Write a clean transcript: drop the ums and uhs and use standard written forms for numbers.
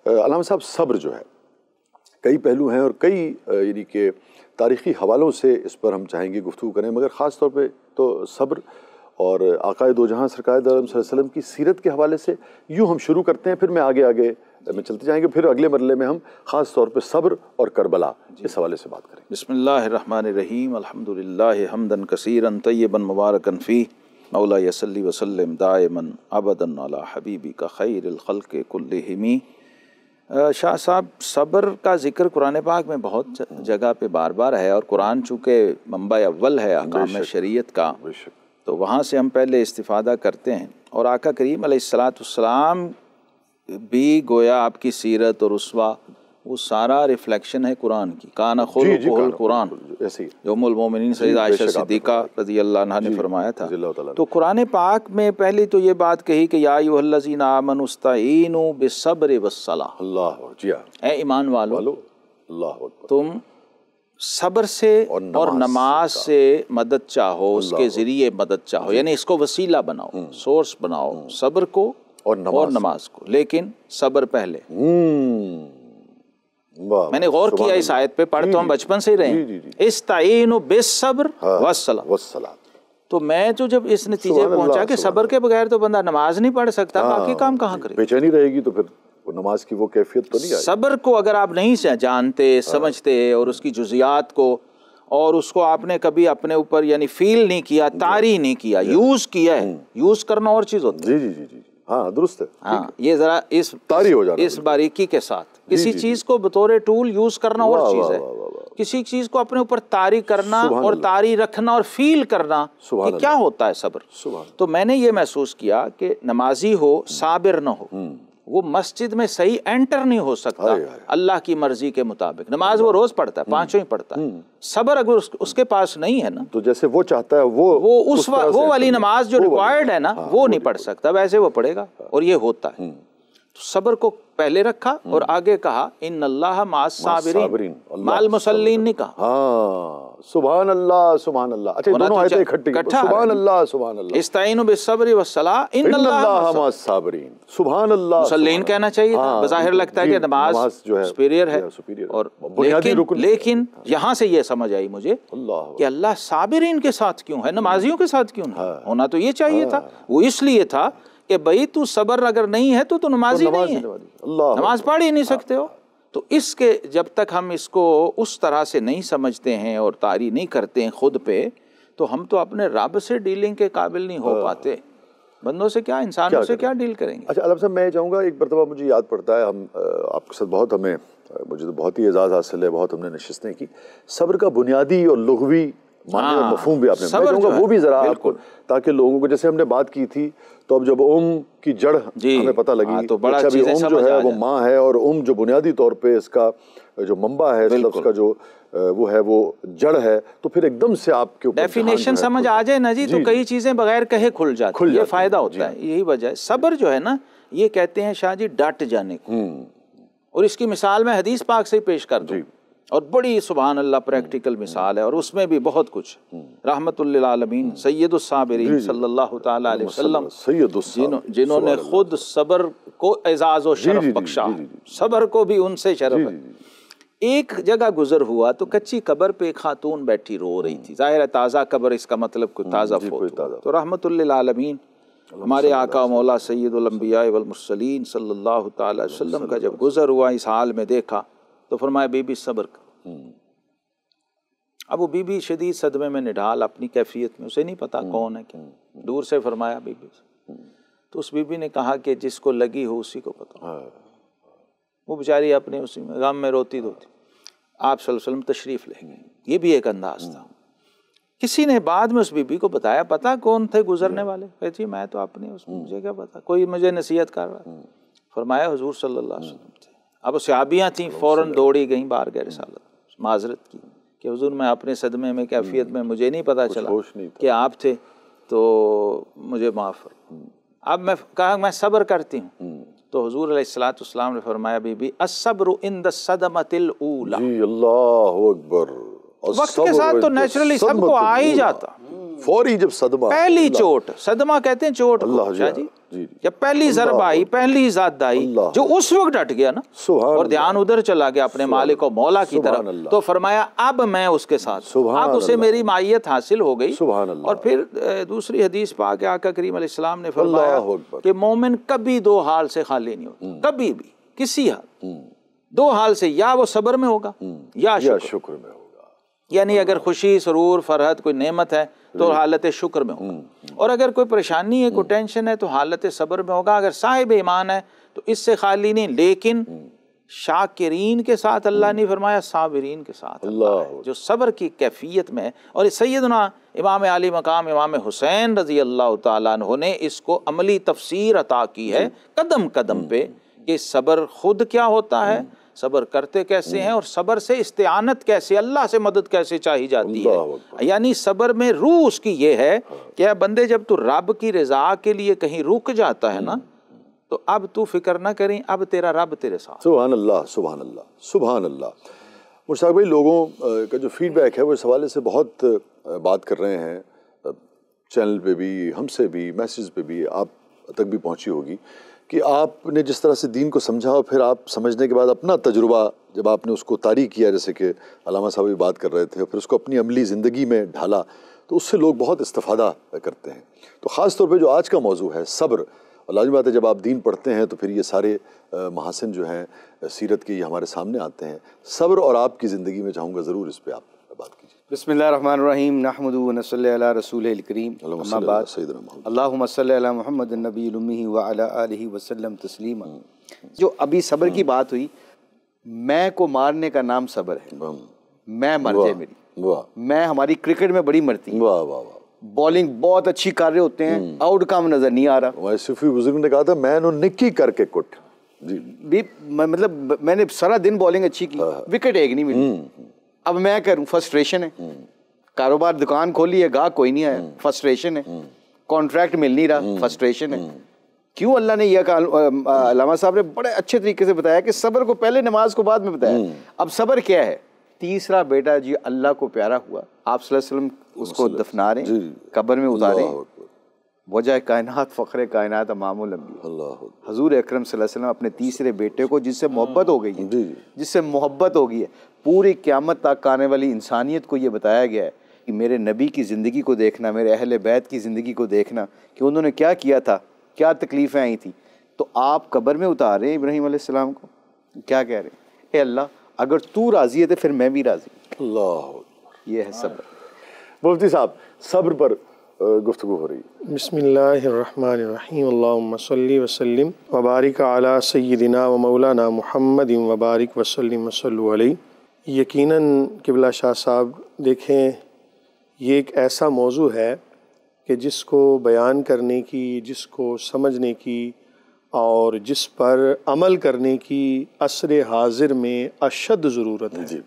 علامہ صاحب صبر جو ہے کئی پہلو ہیں اور کئی یعنی کہ تاریخی حوالوں سے اس پر ہم چاہیں گے گفتگو کریں، مگر خاص طور پہ تو صبر اور آقائے دو جہاں سرکار دو عالم صلی اللہ علیہ وسلم کی سیرت کے حوالے سے یوں ہم شروع کرتے ہیں، پھر میں آگے میں چلتے جائیں گے، پھر اگلے مرحلے میں ہم خاص طور پہ صبر اور کربلا اس حوالے سے بات کریں۔ بسم اللہ الرحمن الرحیم، الحمدللہ حمدا کثیرا طیبا مبارکا فیہ، مولاي صلی وسلم دائما ابدا علی حبیبک خیر الخلق کلہم۔ شاہ صاحب، صبر کا ذکر قرآن پاک میں بہت جگہ پہ بار بار ہے، اور قرآن چونکہ منبع اول ہے احکام شریعت کا، تو وہاں سے ہم پہلے استفادہ کرتے ہیں۔ اور آقا کریم علیہ السلام بھی گویا آپ کی سیرت اور اسوہ وہ سارا ریفلیکشن ہے قرآن کی۔ کان خلقہ القرآن، جو ام المومنین سیدہ عائشہ صدیقہ رضی اللہ عنہا نے فرمایا تھا۔ تو قرآن پاک میں پہلے تو یہ بات کہی کہ یا ایھا الذین آمنوا استعینوا بالصبر والصلاۃ، اے ایمان والو تم صبر سے اور نماز سے مدد چاہو، اس کے ذریعے مدد چاہو، یعنی اس کو وسیلہ بناؤ، سورس بناؤ صبر کو اور نماز کو، لیکن صبر پہلے۔ میں نے غور کیا اس آیت پہ، پڑھ تو ہم بچپن سے ہی رہے ہیں، استعینوا بالصبر والصلاۃ، تو میں تو جب اس نتیجے پہنچا کہ صبر کے بغیر تو بندہ نماز نہیں پڑھ سکتا، باقی کام کہاں کرے؟ بے چینی رہے گی تو پھر نماز کی وہ کیفیت تو نہیں آئے۔ صبر کو اگر آپ نہیں جانتے، سمجھتے، اور اس کی جزیات کو، اور اس کو آپ نے کبھی اپنے اوپر یعنی فیل نہیں کیا، طاری نہیں کیا، یوز کیا ہے، یوز کرنا اور چیز ہوتی ہے۔ جی ہاں درست ہے۔ ہاں، یہ ذرا اس باریکی کے ساتھ کسی چیز کو بطور ٹول یوز کرنا اور چیز ہے، کسی چیز کو اپنے اوپر طاری کرنا اور طاری رکھنا اور فیل کرنا کہ کیا ہوتا ہے صبر۔ تو میں نے یہ محسوس کیا کہ نمازی ہو صابر نہ ہو، وہ مسجد میں صحیح انٹر نہیں ہو سکتا اللہ کی مرضی کے مطابق۔ نماز وہ روز پڑھتا ہے، پانچوں ہی پڑھتا ہے، صبر اگر اس کے پاس نہیں ہے نا، تو جیسے وہ چاہتا ہے وہ والی نماز جو ریکوائرڈ ہے نا وہ نہیں پڑھ سکتا، ویسے وہ پڑھے گا، اور یہ ہوتا ہے۔ صبر کو پہلے رکھا اور آگے کہا ان اللہ مع الصابرین، مع المصلین نہیں کہا۔ ہاں سبحان اللہ سبحان اللہ، اچھا دونوں آیتیں اکٹھی، سبحان اللہ سبحان اللہ، استعینوا بالصبر والصلاۃ ان اللہ مع الصابرین، سبحان اللہ۔ مصلین کہنا چاہیے تھا، بظاہر لگتا ہے کہ نماز سپیریئر ہے، اور لیکن یہاں سے یہ سمجھ آئی مجھے کہ اللہ صابرین کے ساتھ کیوں ہے، نمازیوں کے ساتھ کیوں نہیں؟ ہونا تو یہ چاہیے تھا، وہ اس لیے تھا کہ بھئی تو صبر اگر نہیں ہے تو نمازی نہیں ہے، نماز پڑھ ہی نہیں سکتے ہو۔ تو اس کے جب تک ہم اس کو اس طرح سے نہیں سمجھتے ہیں اور طاری نہیں کرتے ہیں خود پہ، تو ہم تو اپنے رب سے ڈیلنگ کے قابل نہیں ہو پاتے، بندوں سے کیا، انسانوں سے کیا ڈیل کریں گے۔ اچھا علامہ صاحب، میں چاہوں گا ایک مرتبہ مجھے یاد پڑتا ہے، ہم آپ کے ساتھ مجھے تو بہت ہی اعزاز حاصل ہے، بہت ہم نے نشستیں کی، صبر کا بنیادی اور لغوی معنی اور مفہوم بھی آپ نے، میں چاہوں گا وہ بھی ذرا آپ کو، تاکہ لوگوں کو، جیسے ہم نے بات کی تھی تو اب جب کی جڑ ہمیں پتہ لگی تو بڑا چیز جو ہے وہ ماں ہے، اور جو بنیادی طور پہ اس کا جو منبع ہے، اس کا جو وہ ہے وہ جڑ ہے، تو پھر ایک دم سے آپ کے اوپر ڈیفینیشن سمجھ آ جائے نا جی، تو کئی چیزیں بغیر کہے کھل جاتی ہیں، یہ فائدہ ہوتا ہے، یہی وجہ ہے۔ صبر جو ہے نا، یہ کہتے ہیں شاہ جی ڈٹ جانے کو، اور اس کی مثال میں حدیث پاک سے ہی پیش کر دوں، اور بڑی سبحان اللہ پریکٹیکل مثال ہے، اور اس میں بھی بہت کچھ، رحمت للعالمین سید الصابرین صلی اللہ تعالی علیہ وسلم، جنہوں نے خود صبر کو اعزاز و شرف بخشا، صبر کو بھی ان سے شرف ہے۔ ایک جگہ گزر ہوا تو کچی قبر پہ ایک خاتون بیٹھی رو رہی تھی، ظاہر ہے تازہ قبر، اس کا مطلب کوئی تازہ فوت ہوا، تو رحمت للعالمین ہمارے آقا مولا سید الانبیاء والمرسلین صلی اللہ تعالی علیہ وسلم کا جب گزر ہوا، اس حال میں دیکھا تو فرمایا بی بی صبر کر۔ اب وہ بی بی شدید صدمے میں نڈھال اپنی کیفیت میں، اسے نہیں پتا کون ہے کیا، دور سے فرمایا بی بی، تو اس بی بی نے کہا کہ جس کو لگی ہو اسی کو پتا۔ وہ بیچاری اپنے اسی میں غم میں روتی دھوتی، آپ صلی اللہ علیہ وسلم تشریف لے گئے، یہ بھی ایک انداز تھا۔ کسی نے بعد میں اس بی بی کو بتایا، پتا کون تھے گزرنے والے؟ کہتی جی میں تو اپنے اس میں، مجھے کیا پتا، کوئی مجھے نصیحت کر رہا۔ فرمایا حضور صلی اللہ علیہ وسلم تھے۔ اب صحابیاں تھیں، فوراً دوڑی گئیں بارگاہ رسالت، معذرت کی کہ حضور میں اپنے صدمے میں کیفیت میں مجھے نہیں پتا چلا کہ آپ تھے، تو مجھے معاف فرمائیں۔ اب میں کہا میں صبر کرتی ہوں، تو حضور علیہ السلام نے فرمایا بی بی الصبر عند الصدمۃ الاولی، جی اللہ اکبر، وقت کے ساتھ تو نیچرلی سب کو آ ہی جاتا، فوری جب صدمہ، پہلی چوٹ، صدمہ کہتے ہیں چوٹ کو اللہ شاہ جی، جی جب پہلی ضرب آئی، پہلی ذات آئی، جو اس وقت ڈٹ گیا نا اور دھیان ادھر چلا گیا اپنے مالک و مولا کی طرف، تو فرمایا اب میں اس کے ساتھ، اب اسے میری معیت حاصل ہو گئی۔ اور پھر دوسری حدیث پاک ہے، آقا کریم علیہ السلام نے فرمایا کہ مومن کبھی دو حال سے خالی نہیں ہوتا، کبھی بھی، کسی حال، دو حال سے، یا وہ صبر میں ہوگا یا شکر میں ہوگا، یعنی اگر خوشی، سرور، فرحت، کوئی نعمت ہے تو حالت شکر میں ہوگا، اور اگر کوئی پریشانی ہے، کوئی ٹینشن ہے تو حالت صبر میں ہوگا۔ اگر صاحب ایمان ہے تو اس سے خالی نہیں، لیکن شاکرین کے ساتھ اللہ نے فرمایا صابرین کے ساتھ اللہ ہے، جو صبر کی کیفیت میں ہے۔ اور سیدنا امام عالی مقام امام حسین رضی اللہ تعالیٰ عنہ نے اس کو عملی تفسیر عطا کی ہے قدم قدم پہ، کہ صبر خود کیا ہوتا ہے، صبر کرتے کیسے ہیں، اور صبر سے استعانت کیسے، اللہ سے مدد کیسے چاہی جاتی ہے۔ یعنی صبر میں روح اس کی یہ ہے کہ بندے جب تو رب کی رضا کے لیے کہیں رک جاتا ہے نا، تو اب تو فکر نہ کریں، اب تیرا رب تیرے ساتھ۔ سبحان اللہ، سبحان اللہ، سبحان اللہ۔ مشتاق بھائی، لوگوں کا جو فیڈ بیک ہے وہ اس حوالے سے بہت بات کر رہے ہیں، چینل پہ بھی، ہم سے بھی، میسیج پہ بھی، آپ تک بھی پہنچی ہوگی، کہ آپ نے جس طرح سے دین کو سمجھا اور پھر آپ سمجھنے کے بعد اپنا تجربہ جب آپ نے اس کو طاری کیا، جیسے کہ علامہ صاحب بھی بات کر رہے تھے، اور پھر اس کو اپنی عملی زندگی میں ڈھالا، تو اس سے لوگ بہت استفادہ کرتے ہیں۔ تو خاص طور پہ جو آج کا موضوع ہے صبر، اور لازمی بات ہے جب آپ دین پڑھتے ہیں تو پھر یہ سارے محاسن جو ہیں سیرت کے یہ ہمارے سامنے آتے ہیں۔ صبر اور آپ کی زندگی میں چاہوں گا ضرور اس پہ آپ بات کیجیے۔ بسم اللہ الرحمن الرحیم، نحمدہ و نصلی علی رسولہ الکریم، اما بعد، اللہم صلی علی محمد النبی الامی وعلی آلہ وسلم تسلیما۔ جو ابھی صبر کی بات ہوئی، میں کو مارنے کا نام صبر ہے، میں مر جائے میری، میں ہماری کرکٹ میں بڑی مرتی ہے، بالنگ بہت اچھی کر رہے ہوتے ہیں، آؤٹ کم نظر نہیں آ رہا۔ ہمارے صوفی بزرگ نے کہا تھا میں نو نکی کر کے کٹ، جی مطلب میں نے سارا دن بالنگ اچھی کی، وکٹ ایک نہیں ملی، اب میں کروں، فرسٹریشن ہے، کاروبار دکان کھولی ہے، گاہک کوئی نہیں آیا، فرسٹریشن ہے، کانٹریکٹ مل نہیں رہا، فرسٹریشن ہے۔ کیوں اللہ نے یہ کہا؟ علامہ صاحب نے بڑے اچھے طریقے سے بتایا کہ صبر کو پہلے، نماز کو بعد میں بتایا۔ اب صبر کیا ہے؟ تیسرا بیٹا جی اللہ کو پیارا ہوا، آپ صلی اللہ علیہ وسلم اس کو دفنا رہے ہیں، قبر میں اتارے، وجہ کائنات، فخر کائنات، امام الانبیاء، حضور اکرم صلی اللہ علیہ وسلم اپنے تیسرے بیٹے کو، جس سے محبت ہو گئی ہے، جس سے محبت ہو گئی ہے، پوری قیامت تک آنے والی انسانیت کو یہ بتایا گیا ہے کہ میرے نبی کی زندگی کو دیکھنا، میرے اہل بیت کی زندگی کو دیکھنا کہ انہوں نے کیا کیا تھا، کیا تکلیفیں آئی تھیں۔ تو آپ قبر میں اتارے ہیں ابراہیم علیہ السلام کو، کیا کہہ رہے ہیں؟ اے اللہ اگر تو راضی ہے تو پھر میں بھی راضی ہوں۔ اللہ، یہ ہے صبر۔ مفتی صاحب، صبر پر گفتگو ہو رہی ہے۔ بسم اللہ الرحمن الرحیم، اللہم صلی وسلم وبارک علی سیدنا و مولانا محمد وبارک وسلم وصلو علیہ۔ یقیناً قبلہ شاہ صاحب، دیکھیں یہ ایک ایسا موضوع ہے کہ جس کو بیان کرنے کی، جس کو سمجھنے کی اور جس پر عمل کرنے کی عصر حاضر میں اشد ضرورت ہے۔ جی،